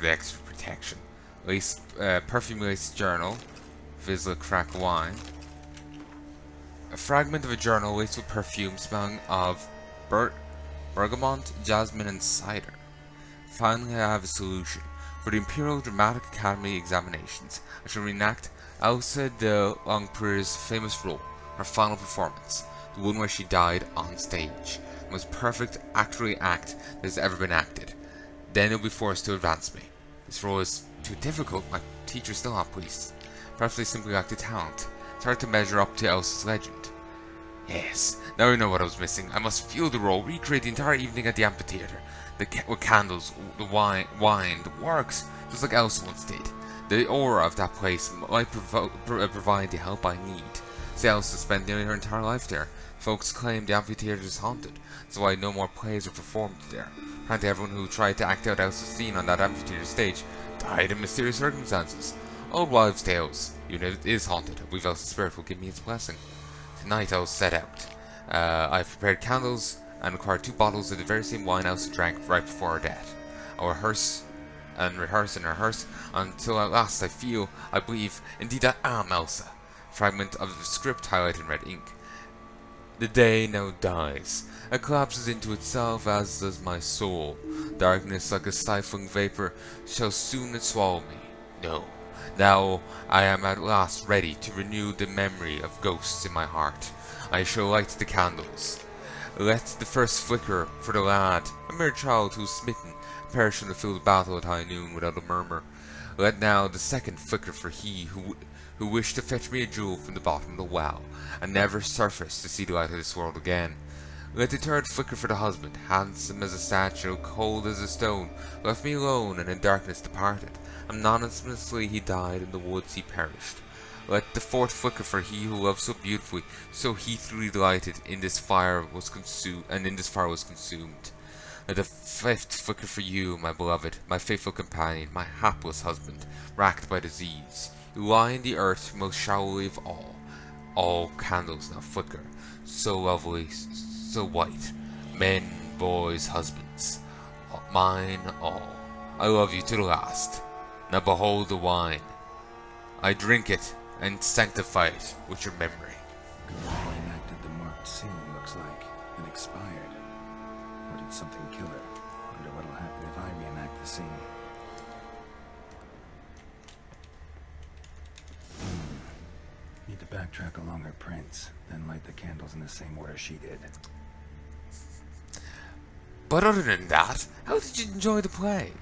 for the extra protection. Perfume-laced journal. Fizzle crack wine. A fragment of a journal laced with perfume smelling of bergamot, jasmine, and cider. Finally, I have a solution. For the Imperial Dramatic Academy examinations, I shall reenact Elsa de Longprier's famous role, her final performance, the one where she died on stage. The most perfect actory act that has ever been acted. Then you'll be forced to advance me. This role is too difficult, my teacher's still not pleased. Perhaps they simply lack the talent. It's hard to measure up to Elsa's legend. Yes, now I know what I was missing. I must feel the role, recreate the entire evening at the amphitheater. With candles, the wine, the works, just like Elsa once did. The aura of that place might provide the help I need. See, Elsa spent nearly her entire life there. Folks claim the amphitheater is haunted, that's why no more plays are performed there. Apparently everyone who tried to act out Elsa's scene on that amphitheater stage died in mysterious circumstances. Old wives' tales. Even if it is haunted, we Elsa's spirit will give me its blessing. Tonight I will set out. I have prepared candles and required 2 bottles of the very same wine Elsa drank right before her death. I will rehearse until at last I believe, indeed I am Elsa. Fragment of the script highlighted in red ink. The day now dies. It collapses into itself, as does my soul. Darkness, like a stifling vapor, shall soon swallow me. No. Now I am at last ready to renew the memory of ghosts in my heart. I shall light the candles. Let the first flicker for the lad, a mere child who is smitten, perish in the field of battle at high noon without a murmur. Let now the second flicker for he who wished to fetch me a jewel from the bottom of the well, and never surface to see the light of this world again. Let the third flicker for the husband, handsome as a statue, cold as a stone, left me alone and in darkness departed. Anonymously he died, in the woods he perished. Let the fourth flicker for he who loved so beautifully, so heathily delighted, in this fire was consumed. Let the fifth flicker for you, my beloved, my faithful companion, my hapless husband, racked by disease. You lie in the earth, most shallowly of all. All candles now flicker, so lovely, so white. Men, boys, husbands, mine all. I love you to the last. Now behold the wine. I drink it and sanctify it with your memory. GotY enacted the marked scene, looks like, and expired. Or did something kill her? Wonder what'll happen if I reenact the scene. Need to backtrack along her prints, then light the candles in the same order she did. But other than that, how did you enjoy the play?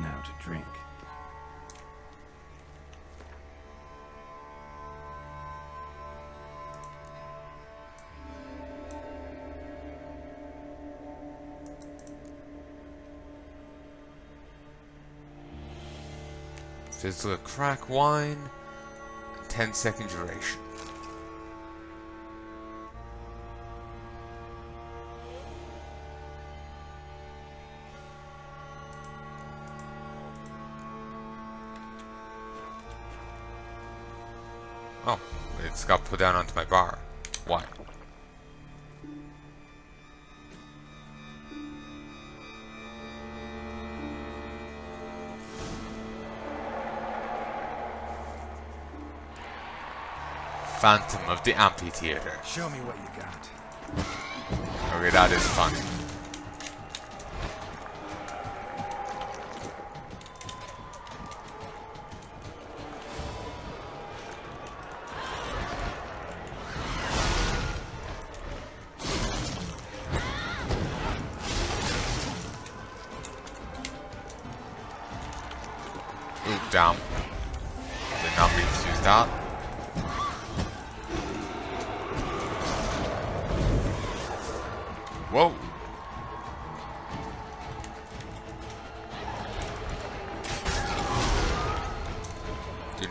Now to drink. Fizzle crack wine, 10-second duration. Oh, it's got put down onto my bar. Why? Phantom of the Amphitheater. Show me what you got. Okay, that is fun. Ooh, damn. Did not mean to use that. Whoa!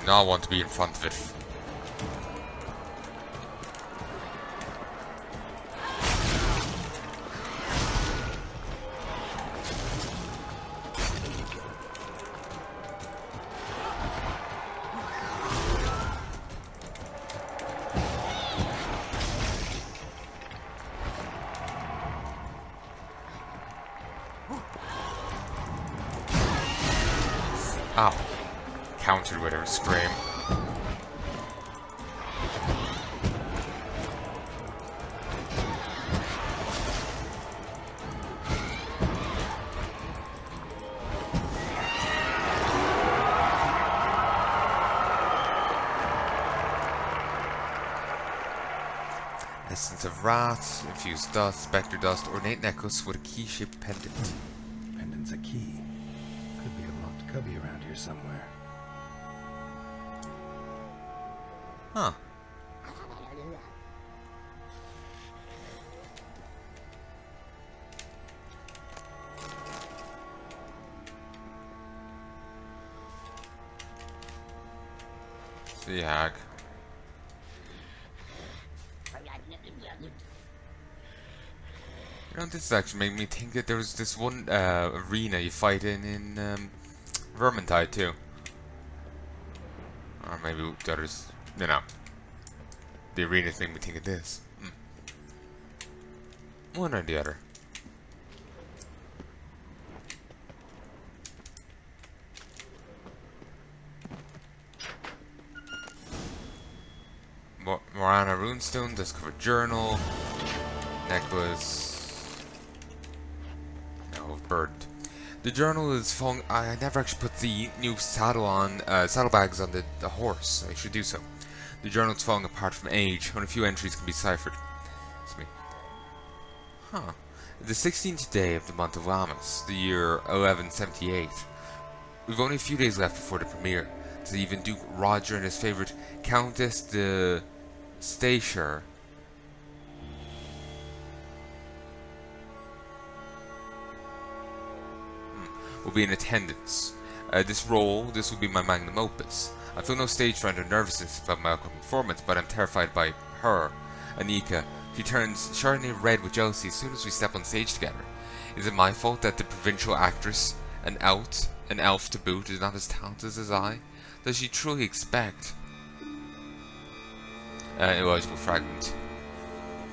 not want to be in front of it. Ow. Countered with her scream. Essence of wrath, infused dust, spectre dust, ornate necklace with a key-shaped pendant. Pendant's a key. Could be a locked cubby around here somewhere. Huh. See, hag. You know, this actually made me think that there was this one arena you fight in Vermintide too. Or maybe the others, you know. The arenas made me think of this. One or the other. Morana runestone, discovered journal, necklace. No, bird. The journal is falling. I never actually put the new saddlebags on the horse. I should do so. The journal is falling apart from age. Only a few entries can be ciphered. It's me. Huh. The 16th day of the month of Lammas, the year 1178. We've only a few days left before the premiere. To even Duke Roger and his favourite Countess de Stacia will be in attendance. This will be my magnum opus. I feel no stage fright or nervousness about my upcoming performance, but I'm terrified by her, Anika. She turns Chardonnay red with jealousy as soon as we step on stage together. Is it my fault that the provincial actress, an elf to boot, is not as talented as I? Does she truly expect? Illogical fragment.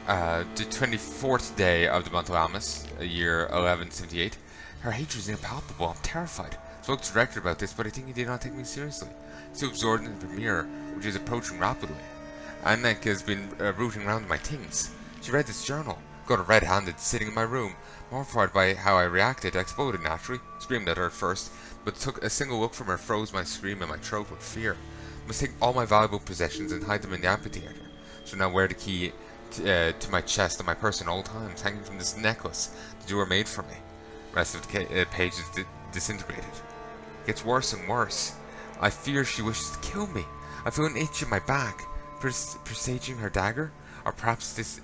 The 24th day of the month of Lammas, year 1178. Her hatred is impalpable. I'm terrified. Spoke to the director about this, but I think he did not take me seriously. Still absorbed in the premiere, which is approaching rapidly. Anek has been rooting around my things. She read this journal, got her red-handed, sitting in my room. Mortified by how I reacted, I exploded naturally, screamed at her at first, but took a single look from her froze my scream in my throat with fear. Must take all my valuable possessions and hide them in the amphitheater. So now wear the key to my chest and my person at all times, hanging from this necklace the jeweler made for me. Rest of the page is disintegrated. Gets worse and worse. I fear she wishes to kill me. I feel an itch in my back, presaging her dagger, or perhaps this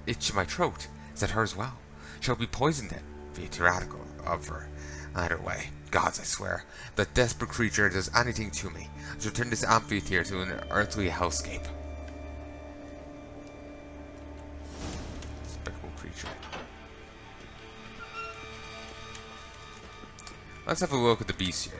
itch in my throat. Is that her as well? Shall be poisoned then? Be tyrannical of her. Either way, gods, I swear, if that desperate creature does anything to me, I shall turn this amphitheater to an earthly hellscape. Spectral creature. Let's have a look at the bestiary.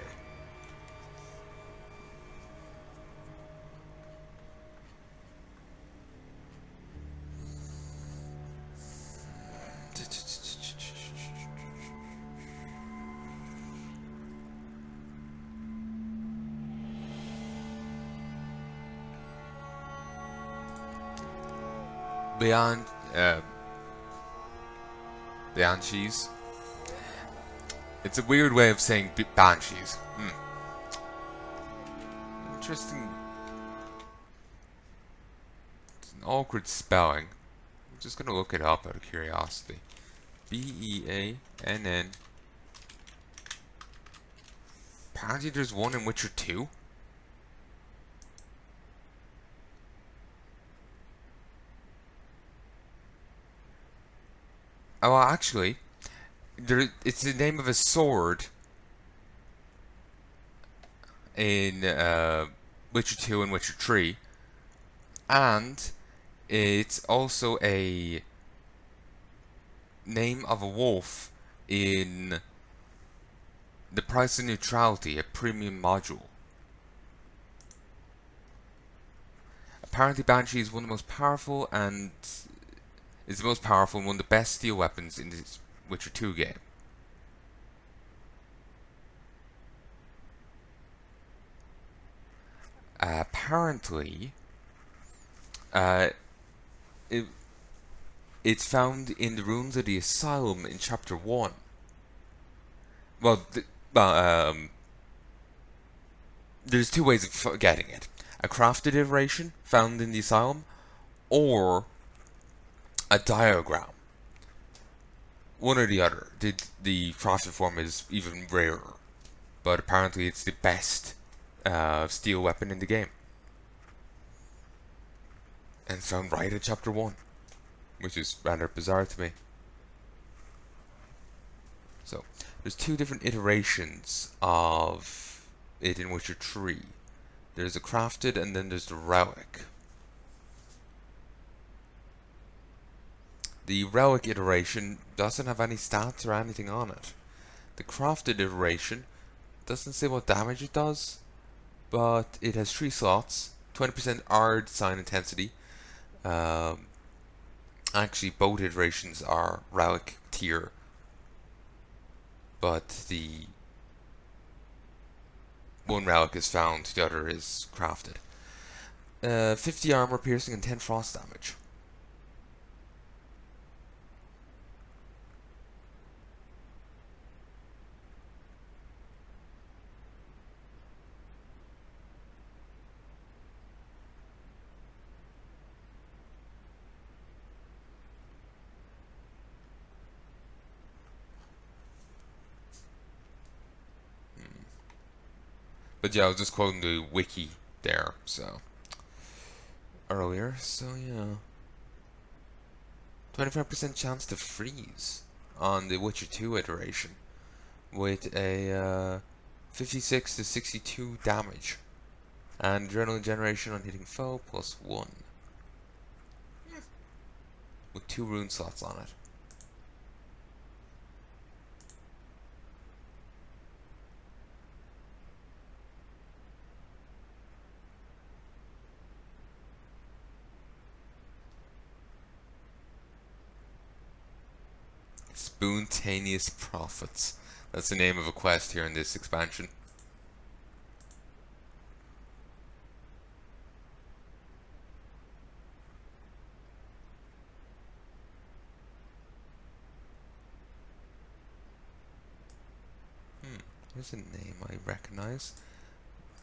Banshees. It's a weird way of saying banshees. Interesting. It's an awkward spelling. I'm just gonna look it up out of curiosity. Beann. Apparently there's one in Witcher 2. Oh, well, actually, it's the name of a sword in Witcher 2 and Witcher 3, and it's also a name of a wolf in the Price of Neutrality, a premium module. Apparently Banshee is one of the most powerful and is the most powerful and one of the best steel weapons in this Witcher 2 game. Apparently, it's found in the ruins of the Asylum in Chapter 1. Well, there's two ways of getting it. A crafted iteration found in the Asylum, or a diagram. One or the other. The crafted form is even rarer, but apparently it's the best steel weapon in the game. And it's found right in Chapter 1, which is rather bizarre to me. So, there's two different iterations of it in Witcher 3. There's the crafted and then there's the relic. The relic iteration doesn't have any stats or anything on it. The crafted iteration doesn't say what damage it does, but it has 3 slots, 20% Ard sign intensity. Actually, both iterations are relic tier, but the one relic is found, the other is crafted. 50 armor piercing and 10 frost damage. But yeah, I was just quoting the wiki there, so earlier, so yeah. 25% chance to freeze on the Witcher 2 iteration with a 56 to 62 damage. And adrenaline generation on hitting foe +1. With 2 rune slots on it. Spontaneous Profits. That's the name of a quest here in this expansion. Here's a name I recognize.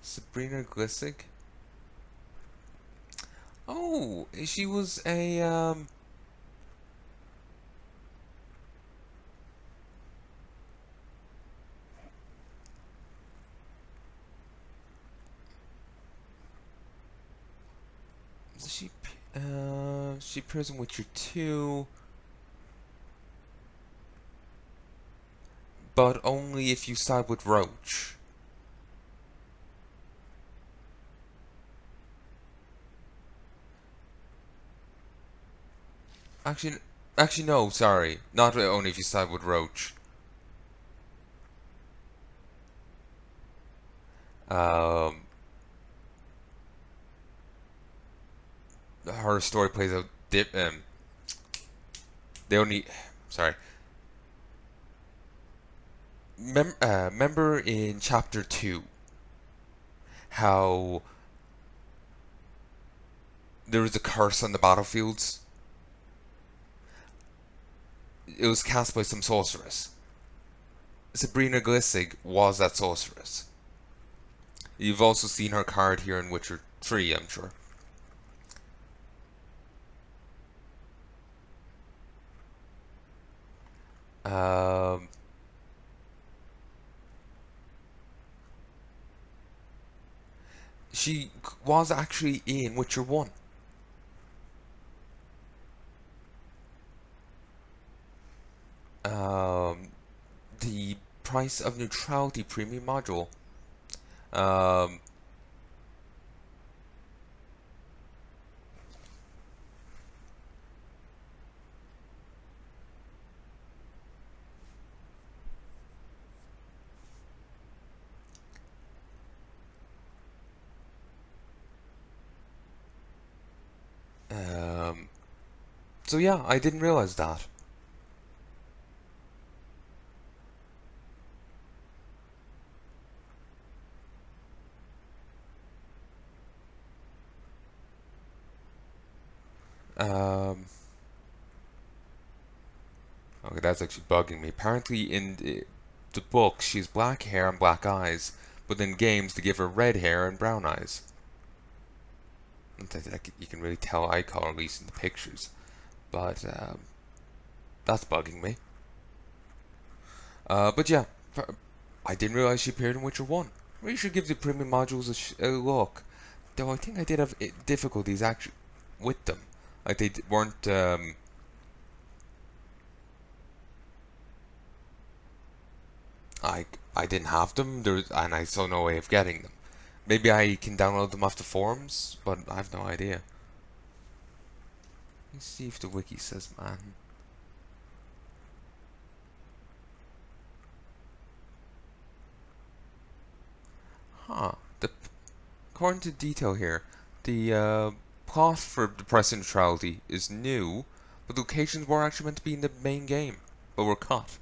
Sabrina Glissig. Oh, she was a she appears in Witcher 2, but only if you side with Roach. Actually, no, sorry, not only if you side with Roach. Her story plays out they only, sorry. Remember in Chapter 2 how there was a curse on the battlefields? It was cast by some sorceress. Sabrina Glissig was that sorceress. You've also seen her card here in Witcher 3, I'm sure. She was actually in Witcher 1. The Price of Neutrality premium module. So yeah, I didn't realize that. Um, okay, that's actually bugging me. Apparently, in the book, she's black hair and black eyes, but in games, they give her red hair and brown eyes. You can really tell eye color, at least in the pictures. But that's bugging me. But yeah, I didn't realize she appeared in Witcher 1. We should give the premium modules a look. Though I think I did have difficulties actually with them. Like they weren't. I didn't have them. And I saw no way of getting them. Maybe I can download them off the forums, but I have no idea. Let's see if the wiki says man. Huh. According to detail here, the plot for the press neutrality is new, but locations were actually meant to be in the main game, but were cut.